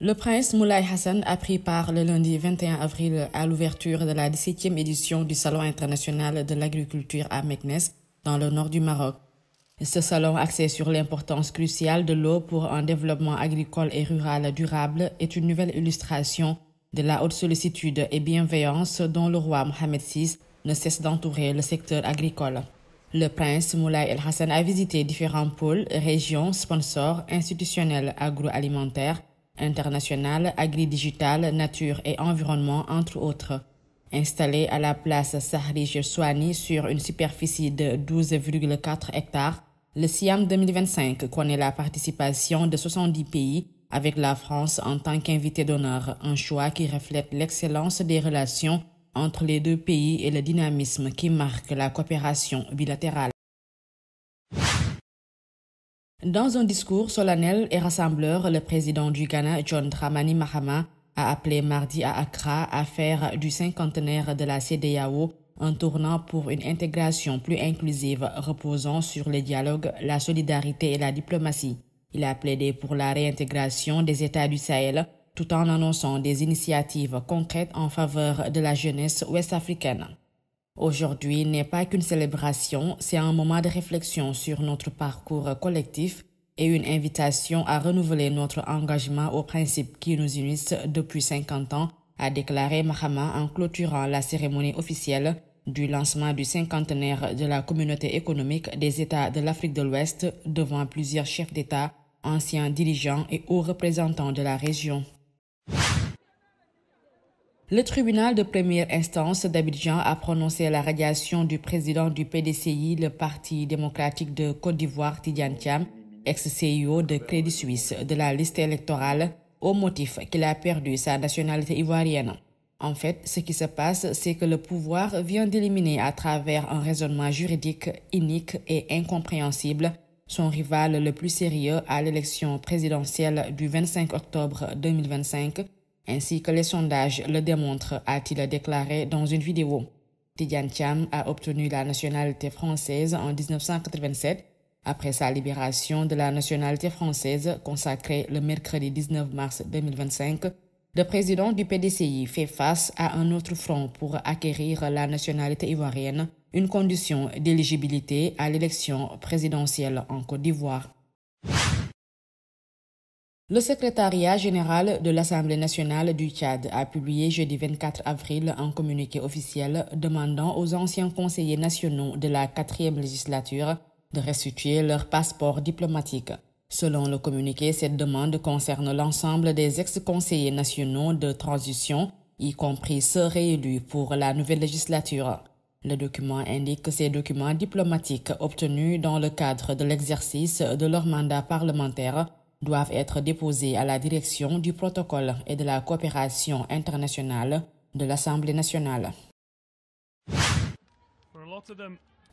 Le prince Moulay Hassan a pris part le lundi 21 avril à l'ouverture de la 17e édition du Salon international de l'agriculture à Meknès, dans le nord du Maroc. Ce salon axé sur l'importance cruciale de l'eau pour un développement agricole et rural durable est une nouvelle illustration de la haute sollicitude et bienveillance dont le roi Mohamed VI ne cesse d'entourer le secteur agricole. Le prince Moulay El Hassan a visité différents pôles, régions, sponsors, institutionnels agroalimentaires, international, agri-digital, nature et environnement, entre autres. Installé à la place Sahrij Souani sur une superficie de 12,4 hectares, le SIAM 2025 connaît la participation de 70 pays, avec la France en tant qu'invité d'honneur, un choix qui reflète l'excellence des relations entre les deux pays et le dynamisme qui marque la coopération bilatérale. Dans un discours solennel et rassembleur, le président du Ghana, John Dramani Mahama, a appelé mardi à Accra à faire du cinquantenaire de la CEDEAO un tournant pour une intégration plus inclusive reposant sur le dialogue, la solidarité et la diplomatie. Il a plaidé pour la réintégration des États du Sahel tout en annonçant des initiatives concrètes en faveur de la jeunesse ouest-africaine. Aujourd'hui n'est pas qu'une célébration, c'est un moment de réflexion sur notre parcours collectif et une invitation à renouveler notre engagement aux principes qui nous unissent depuis 50 ans, a déclaré Mahama en clôturant la cérémonie officielle du lancement du cinquantenaire de la communauté économique des États de l'Afrique de l'Ouest devant plusieurs chefs d'État, anciens dirigeants et hauts représentants de la région. Le tribunal de première instance d'Abidjan a prononcé la radiation du président du PDCI, le Parti démocratique de Côte d'Ivoire, Tidiane Thiam, ex-CIO de Crédit Suisse, de la liste électorale, au motif qu'il a perdu sa nationalité ivoirienne. En fait, ce qui se passe, c'est que le pouvoir vient d'éliminer à travers un raisonnement juridique inique et incompréhensible son rival le plus sérieux à l'élection présidentielle du 25 octobre 2025, ainsi que les sondages le démontrent, a-t-il déclaré dans une vidéo. Tidiane Thiam a obtenu la nationalité française en 1987, après sa libération de la nationalité française consacrée le mercredi 19 mars 2025. Le président du PDCI fait face à un autre front pour acquérir la nationalité ivoirienne, une condition d'éligibilité à l'élection présidentielle en Côte d'Ivoire. Le secrétariat général de l'Assemblée nationale du Tchad a publié jeudi 24 avril un communiqué officiel demandant aux anciens conseillers nationaux de la 4e législature de restituer leur passeport diplomatique. Selon le communiqué, cette demande concerne l'ensemble des ex-conseillers nationaux de transition, y compris ceux réélus pour la nouvelle législature. Le document indique que ces documents diplomatiques obtenus dans le cadre de l'exercice de leur mandat parlementaire doivent être déposés à la direction du protocole et de la coopération internationale de l'Assemblée nationale.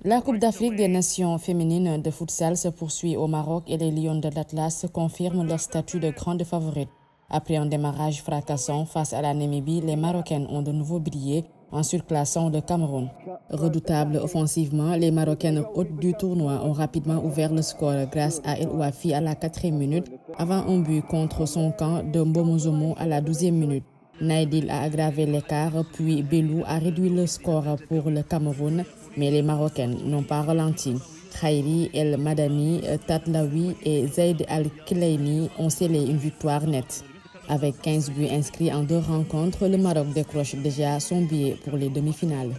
La Coupe d'Afrique des Nations féminines de futsal se poursuit au Maroc et les Lions de l'Atlas confirment leur statut de grande favorite. Après un démarrage fracassant face à la Namibie, les Marocaines ont de nouveau brillé en surclassant le Cameroun. Redoutables offensivement, les Marocaines hôtes du tournoi ont rapidement ouvert le score grâce à El Ouafi à la 4e minute, avant un but contre son camp de Mbomozomo à la 12e minute. Naïdil a aggravé l'écart, puis Belou a réduit le score pour le Cameroun, mais les Marocaines n'ont pas ralenti. Khairi El Madani, Tatlaoui et Zaid Al-Kilaini ont scellé une victoire nette. Avec 15 buts inscrits en 2 rencontres, le Maroc décroche déjà son billet pour les demi-finales.